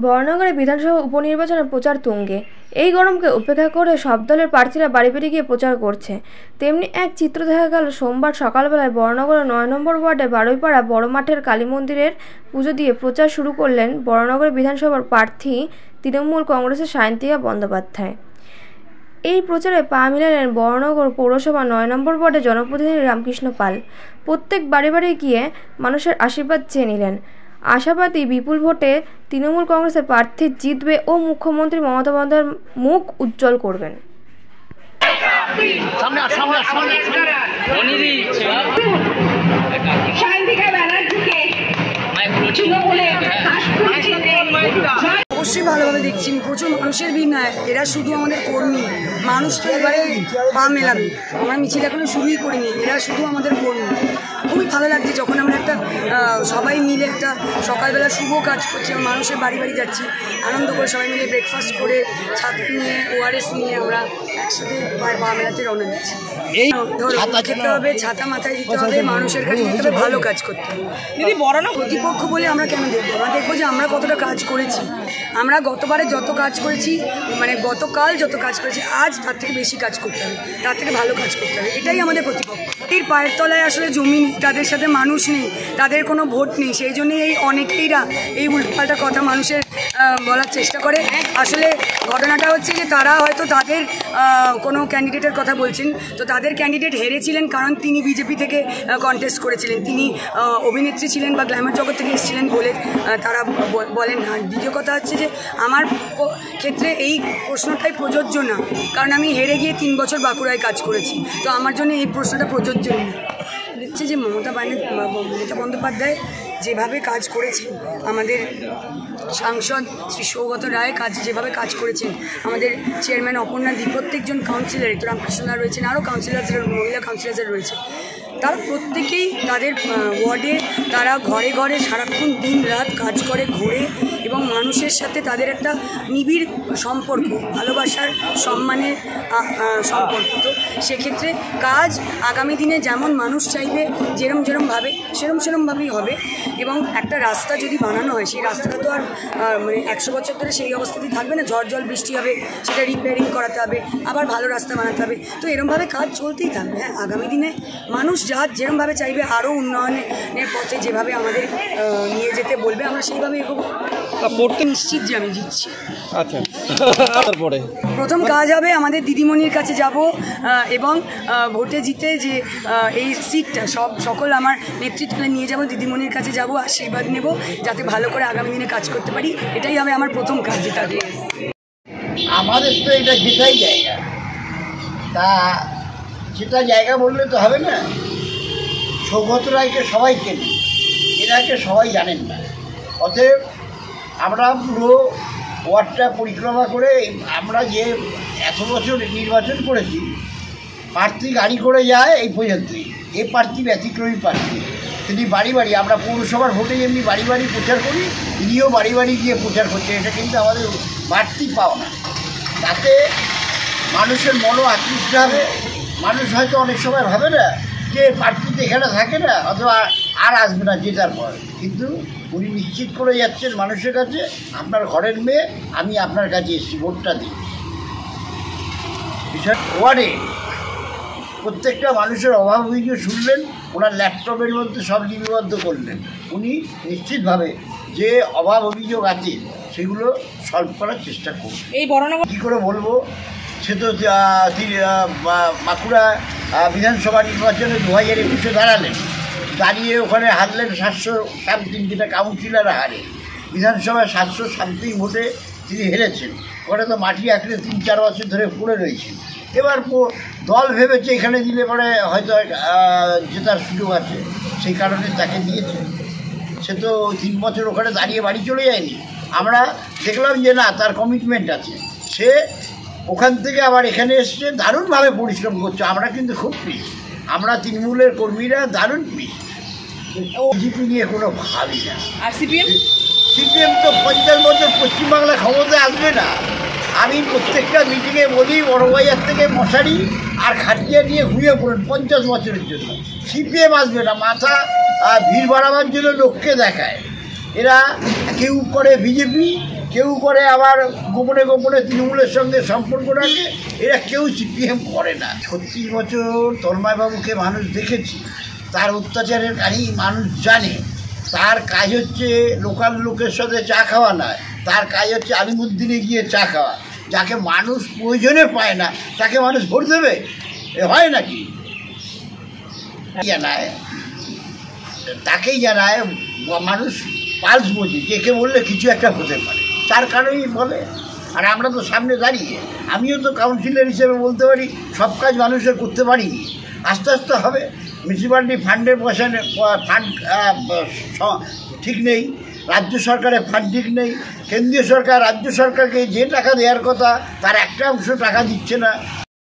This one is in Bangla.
বরানগরে বিধানসভা উপনির্বাচনে প্রচার তুঙ্গে। এই গরমকে উপেক্ষা করে সব দলের প্রার্থীরা বাড়ি বাড়ি গিয়ে প্রচার করছে। তেমনি এক চিত্র দেখা গেল সোমবার সকালবেলায় বরানগরের ৯ নম্বর ওয়ার্ডে বারুইপাড়া বড় মাঠের কালী মন্দিরের পুজো দিয়ে প্রচার শুরু করলেন বরানগর বিধানসভার প্রার্থী তৃণমূল কংগ্রেসের সায়ন্তিকা বন্দ্যোপাধ্যায়। এই প্রচারে পা মিলালেন বরানগর পৌরসভা ৯ নম্বর ওয়ার্ডের জনপ্রতিনিধি রামকৃষ্ণ পাল। প্রত্যেক বাড়ি বাড়ি গিয়ে মানুষের আশীর্বাদ চেয়ে নিলেন। আশাবাদী বিপুল ভোটে তৃণমূল কংগ্রেসের প্রার্থী জিতবে ও মুখ্যমন্ত্রী মমতা বন্দ্যোপাধ্যায়ের মুখ উজ্জ্বল করবেন। অবশ্যই ভালোভাবে দেখছি, প্রচুর মানুষের ভিড় নয়, এরা শুধু আমাদের কর্মী। মানুষ তো এবারে পা মেলাবে, আমরা মিছিল এখনো শুরুই করিনি, এরা শুধু আমাদের কর্মী। খুবই ভালো লাগছে যখন আমরা একটা সবাই মিলে একটা সকালবেলা শুভ কাজ করছি, মানুষের বাড়ি বাড়ি যাচ্ছি, আনন্দ করে সবাই মিলে ব্রেকফাস্ট করে ছাত্র নিয়ে ORS নিয়ে আমরা একসাথে পা মেলাতে রওনা দিচ্ছি। এই খেতে হবে, ছাতা মাথায় দিতে হবে, মানুষের কাছে দিতে হবে, ভালো কাজ করতে হবে। যদি বড় না প্রতিপক্ষ বলে আমরা কেন দেখবো? আমরা দেখবো যে আমরা কতটা কাজ করেছি। আমরা গতবারে যত কাজ করেছি, মানে গতকাল যত কাজ করেছি, আজ তার থেকে বেশি কাজ করতে হবে, তার থেকে ভালো কাজ করতে হবে। এটাই আমাদের প্রতিপক্ষ। এর পায়ের তলায় আসলে জমি নেই, তাদের সাথে মানুষ নেই, তাদের কোনো ভোট নেই, সেই জন্যই এই অনেকেইরা এই উল্টোপাল্টা কথা মানুষের বলার চেষ্টা করে। আসলে ঘটনাটা হচ্ছে যে তারা হয়তো তাদের কোনো ক্যান্ডিডেটের কথা বলছেন, তো তাদের ক্যান্ডিডেট হেরেছিলেন কারণ তিনি বিজেপি থেকে কন্টেস্ট করেছিলেন, তিনি অভিনেত্রী ছিলেন বা গ্ল্যামার জগৎ থেকে এসেছিলেন বলে তারা বলেন না। দ্বিতীয় কথা হচ্ছে যে আমার ক্ষেত্রে এই প্রশ্নটাই প্রযোজ্য না, কারণ আমি হেরে গিয়ে 3 বছর বাঁকুড়ায় কাজ করেছি, তো আমার জন্য এই প্রশ্নটা প্রযোজ্য না। দেখছে যে মমতা বন্দ্যোপাধ্যায় যেভাবে কাজ করেছেন, আমাদের সাংসদ শ্রী সৌগত রায় যেভাবে কাজ করেছেন, আমাদের চেয়ারম্যান অপর্ণা দি, প্রত্যেকজন কাউন্সিলর, তো রামকৃষ্ণরা রয়েছেন, আরও কাউন্সিলার, মহিলা কাউন্সিলার রয়েছে, তারা প্রত্যেকেই তাদের ওয়ার্ডে তারা ঘরে ঘরে সারাক্ষণ দিন রাত কাজ করে, ঘোরে এবং মানুষের সাথে তাদের একটা নিবিড় সম্পর্ক, ভালোবাসার সম্মানের সম্পর্ক। তো সেক্ষেত্রে কাজ আগামী দিনে যেমন মানুষ চাইবে, যেরমভাবে সেরমভাবেই হবে। এবং একটা রাস্তা যদি বানানো হয়, সেই রাস্তাটা তো আর মানে 100 বছর ধরে সেই অবস্থাতেই থাকবে না, ঝড় জল বৃষ্টি হবে, সেটা রিপেয়ারিং করাতে হবে, আবার ভালো রাস্তা বানাতে হবে, তো এরমভাবে কাজ চলতেই থাকবে। হ্যাঁ, আগামী দিনে মানুষ যেরমভাবে চাইবে, আরও উন্নয়নের পথে যেভাবে আমাদের নিয়ে যেতে বলবে, আমরা সেইভাবে এগোবো। পড়তে নিশ্চিত যে আমি জিতছি। আচ্ছা, তারপরে প্রথম কাজ হবে আমাদের দিদিমণির কাছে যাব এবং ভোটে জিতে যে এই সিটটা সকল আমার নেতৃত্বে নিয়ে যাব, দিদিমণির কাছে যাব, আশীর্বাদ নেব যাতে ভালো করে আগামী দিনে কাজ করতে পারি। এটাই হবে আমার প্রথম কাজ জেতার। আমাদের তো এটা জেতাই জায়গা, তা যেটা জায়গা বললে তো হবে না। সৌগত রায়কে সবাই চেনে, এনাকে সবাই জানেন না, অতএব আমরা পুরো ওয়ার্ডটা পরিক্রমা করে আমরা যে এত বছর নির্বাচন করেছি, প্রার্থী গাড়ি করে যায় এই পর্যন্তই। এই প্রার্থী ব্যতিক্রমী প্রার্থী, তিনি বাড়ি বাড়ি, আমরা পৌরসভার ভোটে যেমনি বাড়ি বাড়ি প্রচার করি, তিনিও বাড়ি বাড়ি গিয়ে প্রচার করছে। এটা কিন্তু আমাদের বাড়তি পাওনা। তাতে মানুষের মনও আকৃষ্ট হবে। মানুষ হয়তো অনেক সময় ভাবে না যে প্রার্থী তো এখানে থাকে না, অথবা আর আসবে না জেতার পর, কিন্তু উনি নিশ্চিত করে যাচ্ছেন মানুষের কাছে, আপনার ঘরের মেয়ে, আমি আপনার কাছে এসেছি, ভোটটা দিই। বিষয় ওয়ার্ডে প্রত্যেকটা মানুষের অভাব অভিযোগ শুনলেন, ওনার ল্যাপটপের মধ্যে সব লিপিবদ্ধ করলেন। উনি নিশ্চিতভাবে যে অভাব অভিযোগ আছে সেগুলো সলভ করার চেষ্টা করবেন। এই বর্ণনা কী করে বলবো, সে তো বাঁকুড়া বিধানসভা নির্বাচনে 2021-এ দাঁড়ালেন, দাঁড়িয়ে ওখানে হারলেন 700 সামথিং, যেটা কাউন্সিলার হারে। বিধানসভায় 700 সামথিং ভোটে তিনি হেরেছেন। ওখানে তো মাটি আঁকড়ে 3-4 বছর ধরে পড়ে রয়েছে। এবার দল ভেবেছে এখানে দিলে পরে হয়তো জেতার সুযোগ আছে, সেই কারণে তাকে দিয়েছে। সে তো 3 বছর ওখানে দাঁড়িয়ে বাড়ি চলে যায়নি। আমরা দেখলাম যে না, তার কমিটমেন্ট আছে, সে ওখান থেকে আবার এখানে এসছে, দারুণভাবে পরিশ্রম করছে। আমরা কিন্তু খুব পিস, আমরা তৃণমূলের কর্মীরা দারুণ পিস। বিজেপি নিয়ে কোনো ভাবি না। আর সিপিএম তো 50 বছর পশ্চিমবাংলা ক্ষমতায় আসবে না। আমি প্রত্যেকটা মিটিংয়ে বলি, বড়বাজার থেকে মশারি আর খাটিয়া নিয়ে ঘুরিয়ে পড়েন 50 বছরের জন্য। সিপিএম আসবে না, মাথা ভিড় বাড়াবার জন্য লোককে দেখায়। এরা কেউ করে বিজেপি, কেউ করে আবার গোপনে গোপনে তৃণমূলের সঙ্গে সম্পর্ক রাখে, এরা কেউ সিপিএম করে না। 36 বছর তন্ময়বাবুকে মানুষ দেখেছি, তার অত্যাচারের কাহিনী মানুষ জানে। তার কাজ হচ্ছে লোকাল লোকের সাথে চা খাওয়া নয়, তার কাজ হচ্ছে আলিমুদ্দিনে গিয়ে চা খাওয়া। যাকে মানুষ প্রয়োজনে পায় না তাকে মানুষ ভোট দেবে? এ হয় নাকি? জানায়, তাকেই জানায় মানুষ, পালস বোঝে যে কে বললে কিছু একটা হতে পারে, তার কারণেই বলে। আর আমরা তো সামনে দাঁড়িয়ে, আমিও তো কাউন্সিলর হিসেবে বলতে পারি সব কাজ মানুষের করতে পারিনি, আস্তে আস্তে হবে। মিউনিসিপ্যালিটি ফান্ডের পয়সা ফান্ড ঠিক নেই, রাজ্য সরকারের ফান্ড ঠিক নেই, কেন্দ্রীয় সরকার রাজ্য সরকারকে যে টাকা দেওয়ার কথা তার একটা অংশ টাকা দিচ্ছে না।